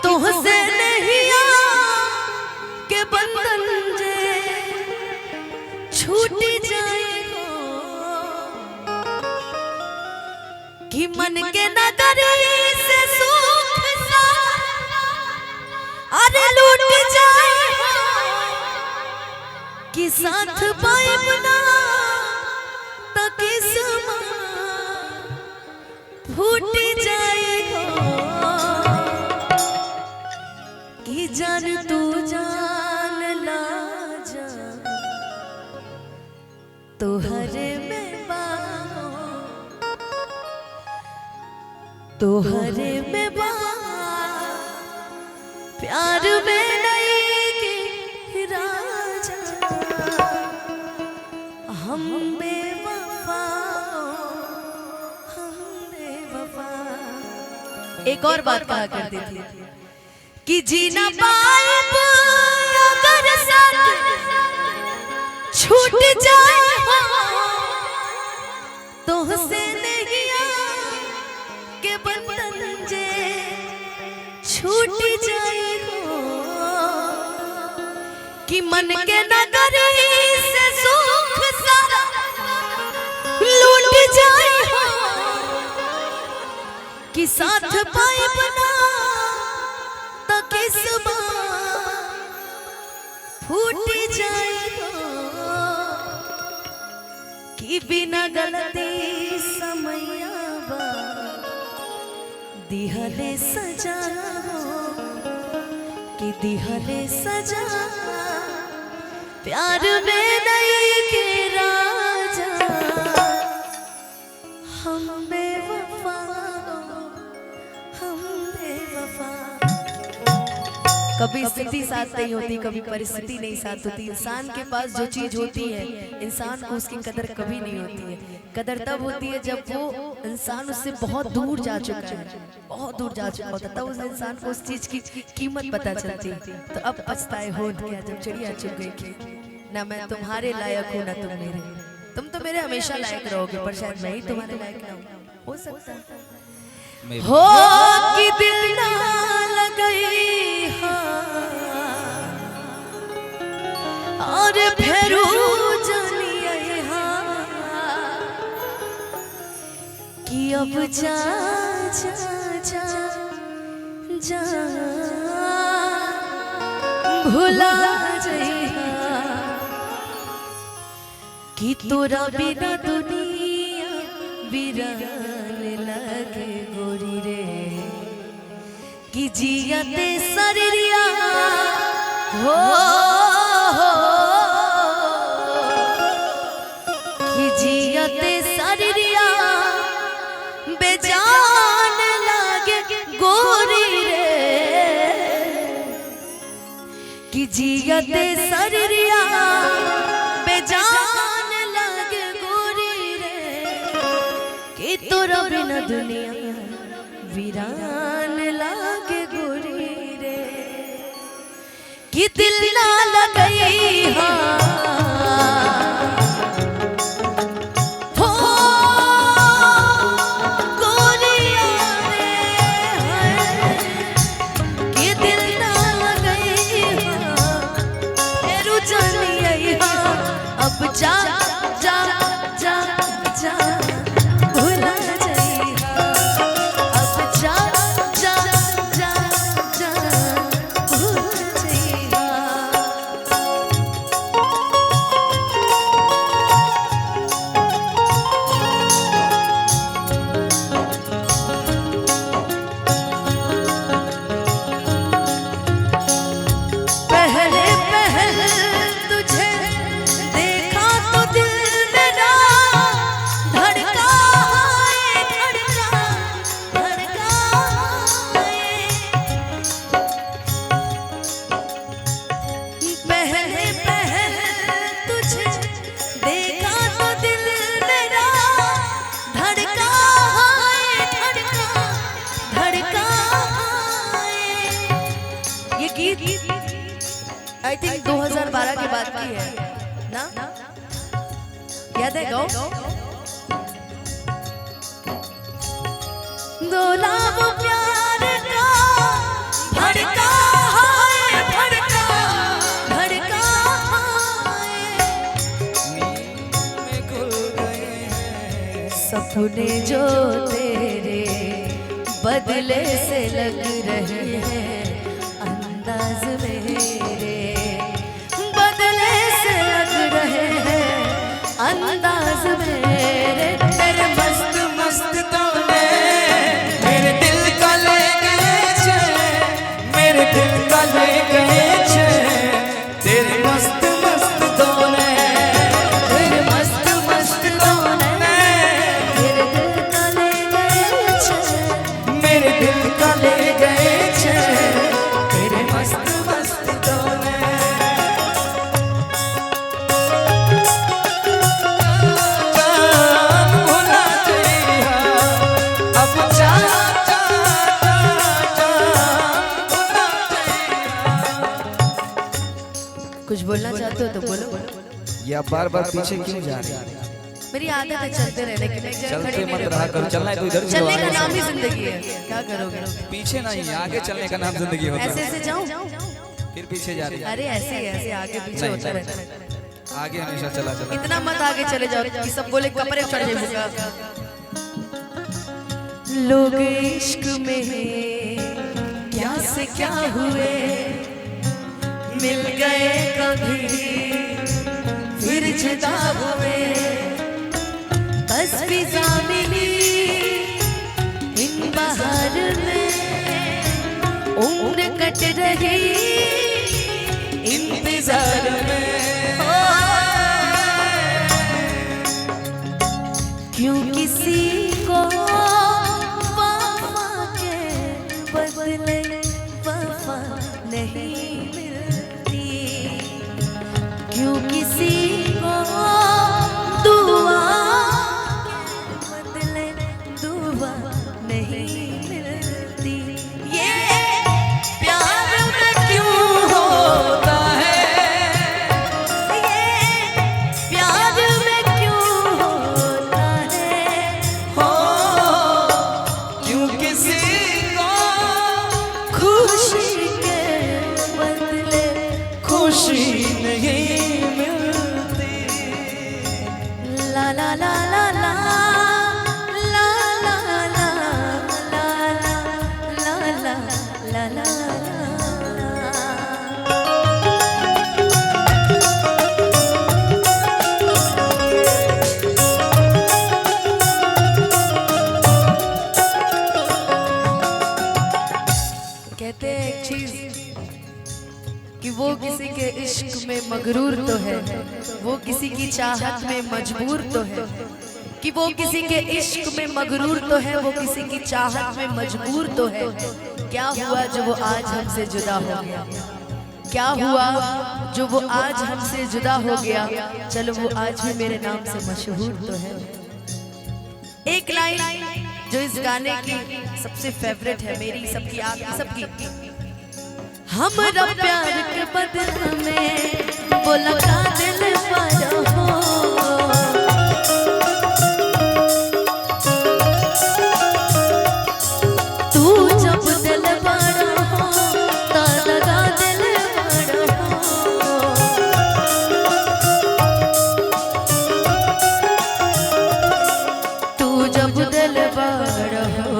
तुहसे नहीं के बंधन जे छूट जाएगा कि मन के नगरी से सुख सा अरे लूट जाएगा कि साथ पाए बना तो किस्मत फूट जाएगा कि जान तू जान ला जा तो हरे में बाहो तो हरे में बा प्यार में नहीं कि राजा हम बेवफा हम बेवफा। एक और बात कहा करती थी कि जीना पाए अगर साथ छूट जाए तो से नहीं के बंधन जे छूट जाए कि मन के नगरी से सुख सारा लूट जाए कि साथ पाए बना तो किस्मत फूट जाएगा कि बिना गलती समयबा दिहले सजा कि दिहले सजा प्यार में नहीं के राजा हम बेवफा हम बेवफा। कभी स्थिति साथ नहीं होती, कभी परिस्थिति नहीं साथ होती। इंसान के पास जो चीज होती है इंसान को उसकी कदर कभी नहीं होती है। कदर तब होती है जब वो इंसान उससे बहुत दूर जा चुका है, बहुत दूर जा चुका होता, तब उस इंसान को उस चीज की कीमत पता चलती। तो अब पछताए हो क्या जब चिड़िया चुग गई ना मैं तुम्हारे लायक हूँ ना तुम मेरे। तुम तो मेरे हमेशा लायक रहोगे पर शायद मैं ही तुम्हारे लायक ना हो सकता है। हो कि दिल ना लगई और फेरू जानिए कि अब जा जा जा जा भुला जइहा कि तोरा बिना दुनिया वीरान लगे गोरी रे कि जियते शरीरिया हो कि जियते शरीरिया बेजान लागे गोरी रे कि जियते शरीरिया बेजान लागे गोरी रे कि तोरा बिना दुनिया वीरान लागे गोरी रे कि दिल ना लगई अब जा जा जा जा भुला जइहा अब जा जा जा जा भुला जइहा। पहले पहले तुझे देखा तो दिल मेरा धड़का धड़का धड़का। पहले पहले तुझे देखा तो दिल मेरा धड़का धड़का धड़का। ये गीत आई थिंक 2012 के बाद की है ना, याद है गाओ। दोला वो प्यार का सपने जो तेरे बदले से लग रहे हैं, अंदाज मेरे बदले से लग रहे हैं, अंदाज मेरे। तेरे मस्त मस्त तोने मेरे दिल का ले गए चैन, मेरे दिल का ले गए चैन, तेरे मस्त मस्त तोने, तेरे मस्त मस्त तोने मेरे दिल का ले गए चैन, मेरे दिल का ले गए चैन, तेरे मस्त मस्त तोने। जान भुला गया, अब जान भुला गया। कुछ बोलना चाहते हो तो बोलो। ये आप बार बार पीछे क्यों जा रहे हैं? मेरी आदत है चलते रहने की, मैं एक जगह चलते खड़ी मत नहीं रहा रह करो, चलना है तो इधर चलो, चलने का आगे नाम ही चलो। जिंदगी है, क्या करोगे? पीछे नहीं, आगे चलने का नाम जिंदगी होता ऐसे है। ऐसे जाऊं? फिर पीछे जा रही है। अरे ऐसे ही ऐसे आगे पीछे नहीं, होता नहीं, रहता है। आगे हमेशा चला चला। इतना मत आगे चले जाओ कि सब बोले कपड़े चढ़ जाएगा। लोग इश्क में क्या से क्या हुए, मिल गए कभी फिर जुदा हुए, बस फिजा मिली इन बहार में, उम्र कट रही इंतजार में। क्यों किसी को वफा के बदले वफा नहीं मिलती, क्यों किसी को दुआ के बदले दुआ नहीं मिलती। ये प्यार में क्यों होता है, ये प्यार में क्यों होता है, हो क्यों किसी को खुशी के बदले खुशी नहीं मिलती। ला ला ला ला ला ला ला ला ला ला ला ला ला। कहते हैं एक चीज कि वो किसी के इश्क में मगरूर तो है, वो किसी की चाहत में मजबूर तो है, कि वो किसी के इश्क में मगरूर तो है, वो किसी की चाहत में मजबूर तो है। क्या हुआ जो वो आज हमसे जुदा हो गया, क्या हुआ जो वो आज हमसे जुदा हो गया, चलो वो आज भी मेरे नाम से मशहूर तो है। एक लाइन जो इस गाने की सबसे फेवरेट है, मेरी, सबकी, आपकी, सबकी। हमरा प्यार के बदल में वो लगा दिल पर हो, तू जब दिल पर हो तो लगा दिल पर हो, तू जब दिल पर हो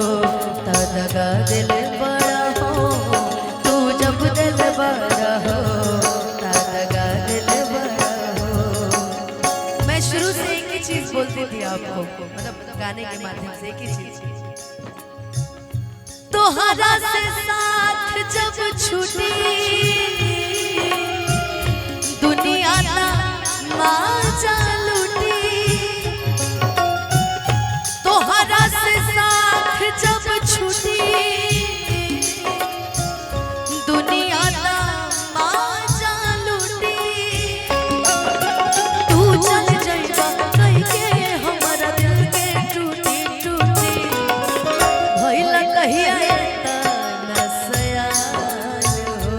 तो लगा दिल पर हो, तू जब दिल पर हो तो लगा दिल पर हो। मैं शुरू से एक ही चीज बोलती थी आपको, मतलब गाने के माध्यम से एक ही चीज, तोहरा से साथ जब छूटी दुनिया ना माजा लूटी, तोहरा से साथ जब छूटी दुनिया ना माजा लूटी, तू चल जाइबा कह के हमारा दिल के टूटी टूटी, भइला कहिया तना सयाल हो,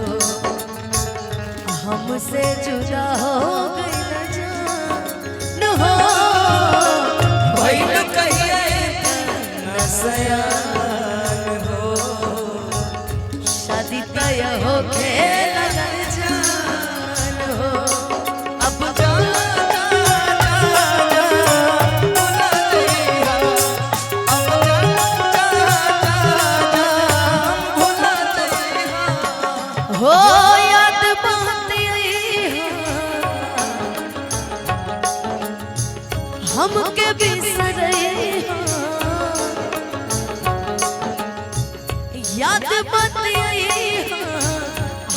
हमके बिसरे याद मत आई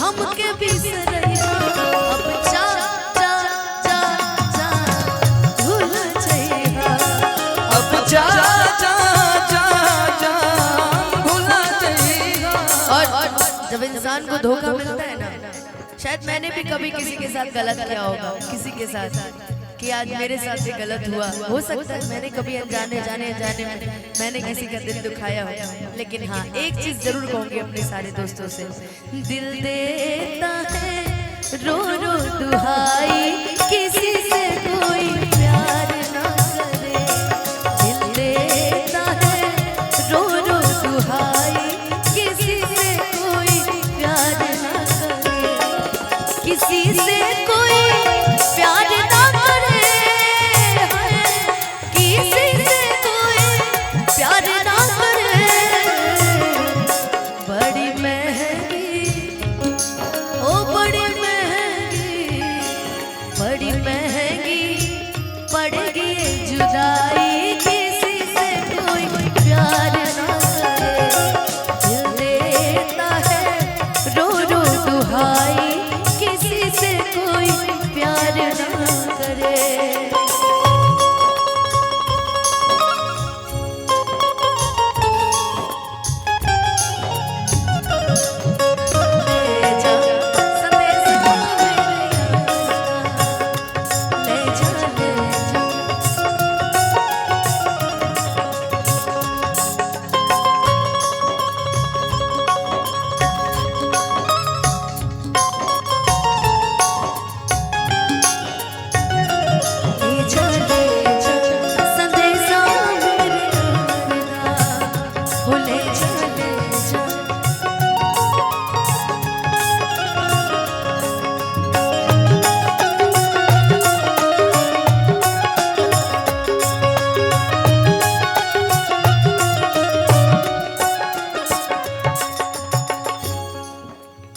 हमके बिसरे अब जा जा जा जा भूल जाइएगा अब जा जा जा जा भुला जाइएगा। और जब इंसान को धोखा मिलता है ना, शायद मैंने भी कभी किसी के साथ गलत किया होगा, किसी के साथ कि आज मेरे साथ भी गलत हुआ हो सकता है, मैंने कभी अनजाने में मैंने किसी का दिल दुखाया हो। लेकिन हाँ, एक चीज जरूर कहूंगी अपने सारे दोस्तों से, दिल देता है रो रो दुहाई किसी से कोई प्यार ना करे, दिल देता है रो रो दुहाई किसी से कोई प्यार ना करे, किसी से कोई प्यार ना करे, किसी से कोई प्यार ना करे, बड़ी महंगी ओ बड़ी महंगी पड़ेगी जुदाई किसी से कोई प्यार ना करे, दिल देता है रो रो दुहाई किसी से कोई प्यार ना करे। ले जा संदेश ले जा ले जा ले जा संदेशा मेरे अंगना हो ले जा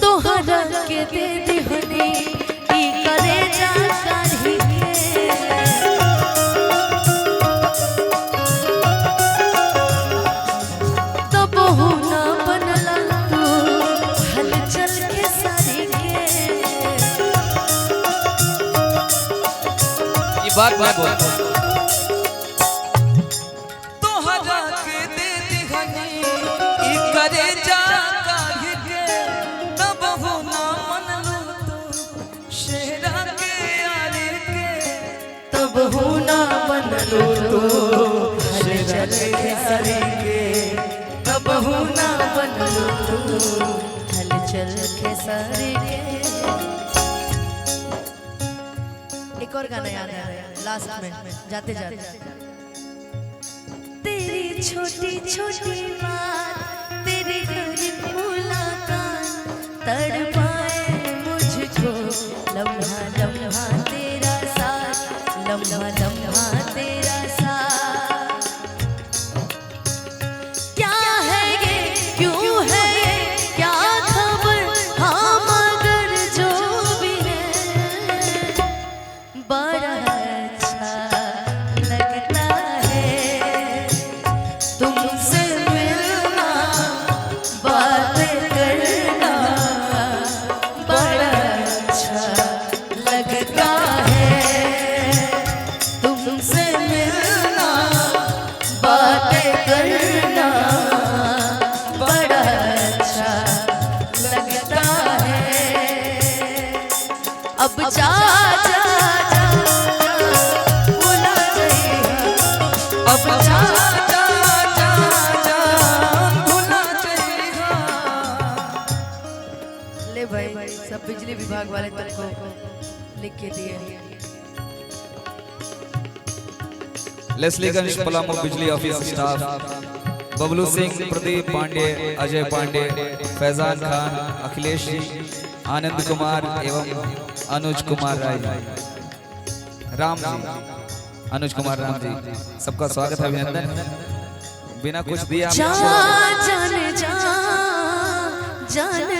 तोहरा के दे दिहनी ई करे जा करही तब हो ना बनला तू हलचल के सारी के ये बात मैं बोलता हूँ, तोहरा के दे दिहनी ई करे जा काहे के, तब हो ना मनलू तो शेरा के यारे के, तब हो ना बनलो तो हलचल के सारी के, तब हो ना बनलो तो हलचल के सारी के। एक और गाना याद आ रहा है लास्ट में जाते जाते, तेरी छोटी छोटी बात तेरी गरीब मुलाकात तड़पाए मुझको, लम्हा लम्हा तेरा साथ, लम्हा लम्हा तेरा साथ, क्या है ये क्यों है ये क्या खबर, हाँ मगर जो भी है बड़ा अच्छा लगता है तुमसे मिलना, बातें करना बड़ा अच्छा लगता है, तुमसे मिलना बातें करना बड़ा अच्छा लगता है। अब जा जा जा भुला जाइएगा, अब जा जा जा जा भुला जाइएगा। ले भाई सब बिजली विभाग वाले तुमको लिख के दिए। लेस्लीगंज पलामू बिजली ऑफिस स्टाफ बबलू सिंह, प्रदीप पांडे, अजय पांडे, फैजान खान, अखिलेश जी, आनंद कुमार एवं अनुज कुमार राय, राम जी, अनुज कुमार राम जी, सबका स्वागत है, अभिनंदन। बिना कुछ दिए जान जान जान जान